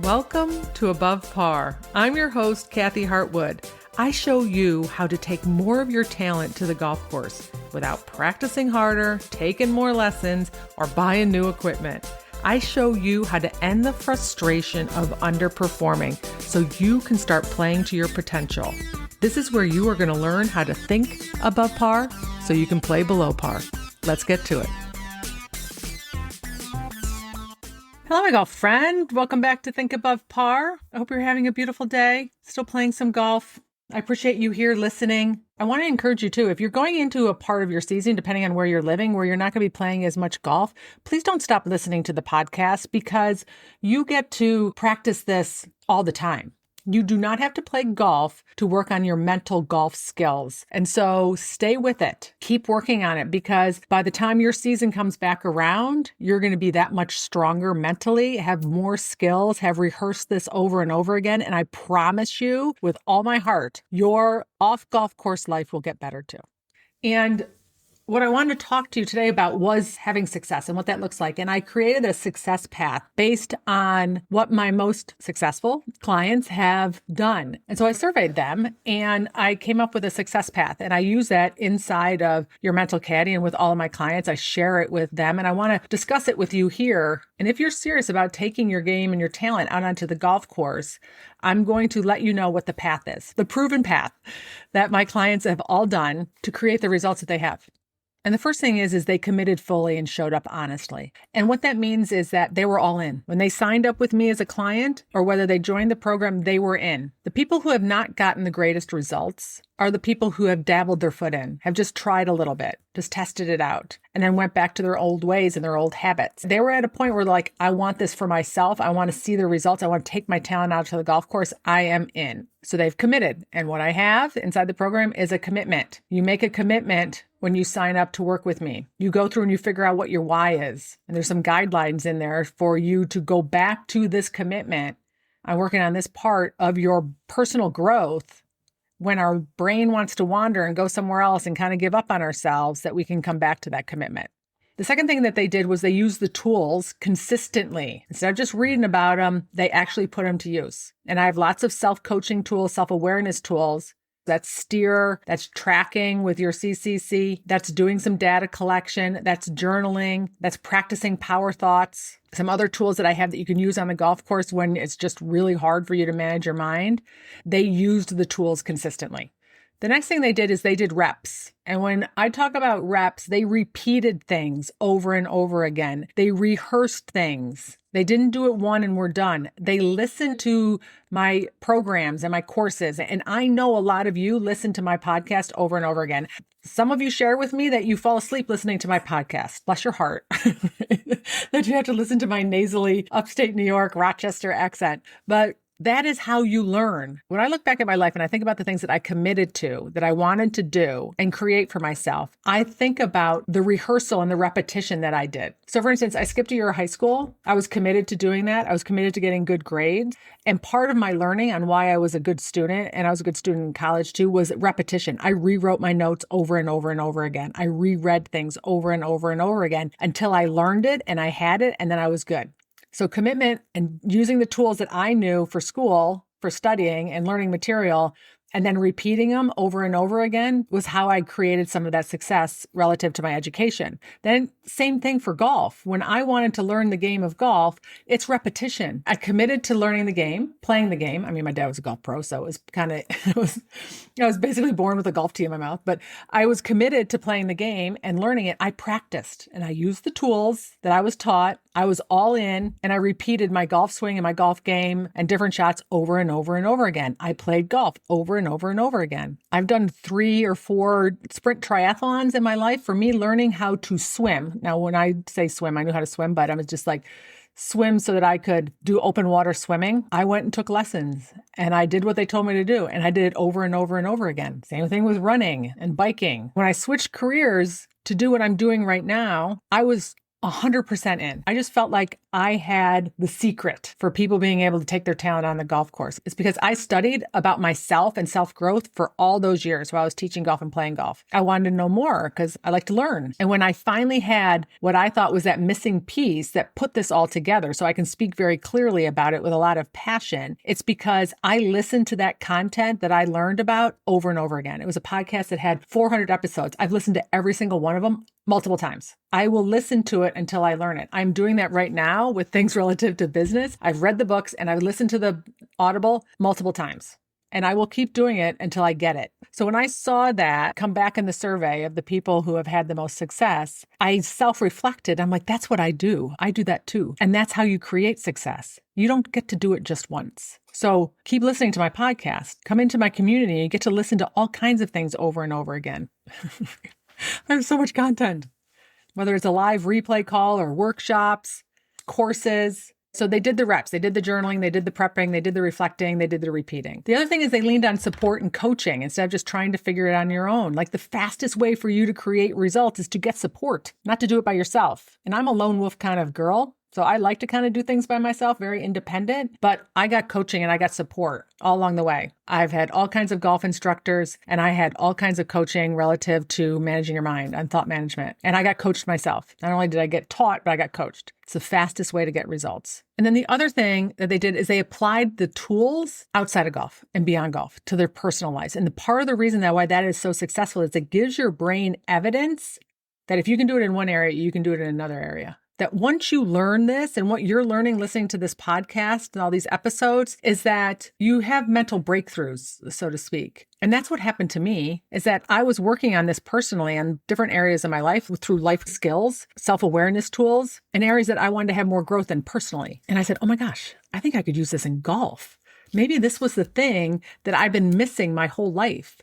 Welcome to Above Par. I'm your host, Kathy Hartwood. I show you how to take more of your talent to the golf course without practicing harder, taking more lessons, or buying new equipment. I show you how to end the frustration of underperforming so you can start playing to your potential. This is where you are going to learn how to think above par so you can play below par. Let's get to it. Hello, my golf friend. Welcome back to Think Above Par. I hope you're having a beautiful day, still playing some golf. I appreciate you here listening. I want to encourage you too, if you're going into a part of your season, depending on where you're living, where you're not going to be playing as much golf, please don't stop listening to the podcast because you get to practice this all the time. You do not have to play golf to work on your mental golf skills. And so stay with it. Keep working on it because by the time your season comes back around, you're going to be that much stronger mentally, have more skills, have rehearsed this over and over again. And I promise you with all my heart, your off golf course life will get better too. And what I wanted to talk to you today about was having success and what that looks like. And I created a success path based on what my most successful clients have done. And so I surveyed them and I came up with a success path. And I use that inside of your mental caddy and with all of my clients. I share it with them and I want to discuss it with you here. And if you're serious about taking your game and your talent out onto the golf course, I'm going to let you know what the path is, the proven path that my clients have all done to create the results that they have. And the first thing is they committed fully and showed up honestly. And what that means is that they were all in. When they signed up with me as a client or whether they joined the program, they were in. The people who have not gotten the greatest results are the people who have dabbled their foot in, have just tried a little bit, just tested it out, and then went back to their old ways and their old habits. They were at a point where like, I want this for myself. I want to see the results. I want to take my talent out to the golf course. I am in. So they've committed. And what I have inside the program is a commitment. You make a commitment when you sign up to work with me. You go through and you figure out what your why is. And there's some guidelines in there for you to go back to this commitment. I'm working on this part of your personal growth when our brain wants to wander and go somewhere else and kind of give up on ourselves, that we can come back to that commitment. The second thing that they did was they used the tools consistently. Instead of just reading about them, they actually put them to use. And I have lots of self-coaching tools, self-awareness tools. That's steer, that's tracking with your CCC, that's doing some data collection, that's journaling, that's practicing power thoughts. Some other tools that I have that you can use on the golf course when it's just really hard for you to manage your mind. They used the tools consistently. The next thing they did is they did reps. And when I talk about reps, they repeated things over and over again. They rehearsed things. They didn't do it one and we're done. They listened to my programs and my courses. And I know a lot of you listen to my podcast over and over again. Some of you share with me that you fall asleep listening to my podcast. Bless your heart that you have to listen to my nasally upstate New York, Rochester accent. But that is how you learn. When I look back at my life and I think about the things that I committed to, that I wanted to do and create for myself, I think about the rehearsal and the repetition that I did. So for instance, I skipped a year of high school. I was committed to doing that. I was committed to getting good grades. And part of my learning on why I was a good student, and I was a good student in college too, was repetition. I rewrote my notes over and over and over again. I reread things over and over and over again until I learned it and I had it and then I was good. So commitment and using the tools that I knew for school, for studying and learning material, and then repeating them over and over again was how I created some of that success relative to my education. Then same thing for golf. When I wanted to learn the game of golf, it's repetition. I committed to learning the game, playing the game. I mean, my dad was a golf pro, so it was kind of, I was basically born with a golf tee in my mouth, but I was committed to playing the game and learning it. I practiced and I used the tools that I was taught. I was all in and I repeated my golf swing and my golf game and different shots over and over and over again. I played golf over and over and over again. I've done 3 or 4 sprint triathlons in my life for me learning how to swim. Now, when I say swim, I knew how to swim, but I was just like swim so that I could do open water swimming. I went and took lessons and I did what they told me to do. And I did it over and over and over again. Same thing with running and biking. When I switched careers to do what I'm doing right now, I was 100% in. I just felt like I had the secret for people being able to take their talent on the golf course. It's because I studied about myself and self-growth for all those years while I was teaching golf and playing golf. I wanted to know more because I like to learn. And when I finally had what I thought was that missing piece that put this all together so I can speak very clearly about it with a lot of passion, it's because I listened to that content that I learned about over and over again. It was a podcast that had 400 episodes. I've listened to every single one of them multiple times. I will listen to it until I learn it. I'm doing that right now with things relative to business. I've read the books and I've listened to the Audible multiple times. And I will keep doing it until I get it. So when I saw that come back in the survey of the people who have had the most success, I self-reflected. I'm like, that's what I do. I do that too. And that's how you create success. You don't get to do it just once. So keep listening to my podcast. Come into my community and you get to listen to all kinds of things over and over again. I have so much content, whether it's a live replay call or workshops, courses. So they did the reps, they did the journaling, they did the prepping, they did the reflecting, they did the repeating. The other thing is they leaned on support and coaching instead of just trying to figure it on your own. Like the fastest way for you to create results is to get support, not to do it by yourself. And I'm a lone wolf kind of girl. So I like to kind of do things by myself, very independent, but I got coaching and I got support all along the way. I've had all kinds of golf instructors and I had all kinds of coaching relative to managing your mind and thought management. And I got coached myself. Not only did I get taught, but I got coached. It's the fastest way to get results. And then the other thing that they did is they applied the tools outside of golf and beyond golf to their personal lives. And the part of the reason that why that is so successful is it gives your brain evidence that if you can do it in one area, you can do it in another area. That once you learn this and what you're learning listening to this podcast and all these episodes is that you have mental breakthroughs, so to speak. And that's what happened to me is that I was working on this personally on different areas of my life through life skills, self-awareness tools, and areas that I wanted to have more growth in personally. And I said, oh my gosh, I think I could use this in golf. Maybe this was the thing that I've been missing my whole life.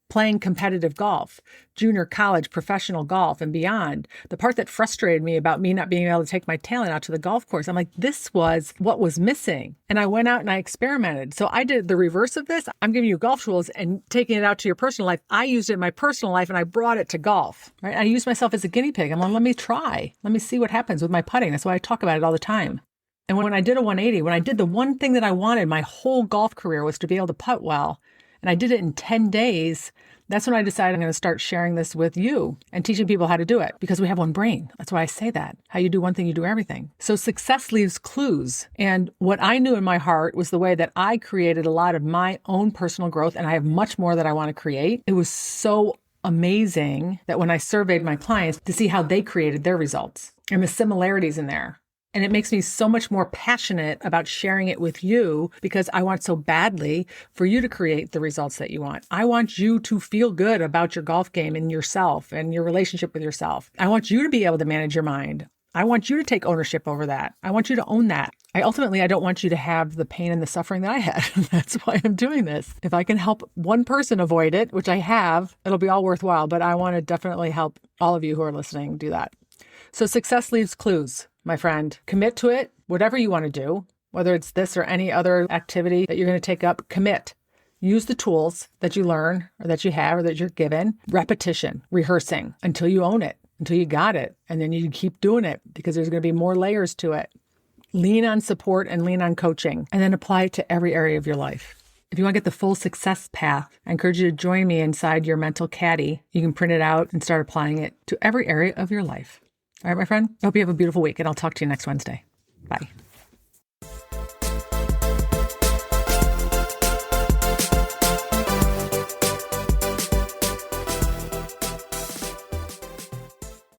Playing competitive golf, junior college, professional golf, and beyond. The part that frustrated me about me not being able to take my talent out to the golf course, I'm like, this was what was missing. And I went out and I experimented. So I did the reverse of this. I'm giving you golf tools and taking it out to your personal life. I used it in my personal life and I brought it to golf, right? I used myself as a guinea pig. I'm like, let me try. Let me see what happens with my putting. That's why I talk about it all the time. And when I did a 180, when I did the one thing that I wanted my whole golf career was to be able to putt well, and I did it in 10 days, that's when I decided I'm going to start sharing this with you and teaching people how to do it because we have one brain. That's why I say that. How you do one thing, you do everything. So success leaves clues. And what I knew in my heart was the way that I created a lot of my own personal growth, and I have much more that I want to create. It was so amazing that when I surveyed my clients to see how they created their results and the similarities in there. And it makes me so much more passionate about sharing it with you because I want so badly for you to create the results that you want. I want you to feel good about your golf game and yourself and your relationship with yourself. I want you to be able to manage your mind. I want you to take ownership over that. I want you to own that. I don't want you to have the pain and the suffering that I had. That's why I'm doing this. If I can help one person avoid it, which I have, it'll be all worthwhile. But I want to definitely help all of you who are listening do that. So success leaves clues. My friend, commit to it, whatever you want to do, whether it's this or any other activity that you're going to take up, commit. Use the tools that you learn or that you have or that you're given. Repetition, rehearsing until you own it, until you got it. And then you keep doing it because there's going to be more layers to it. Lean on support and lean on coaching and then apply it to every area of your life. If you want to get the full success path, I encourage you to join me inside your mental caddy. You can print it out and start applying it to every area of your life. All right, my friend, I hope you have a beautiful week, and I'll talk to you next Wednesday. Bye.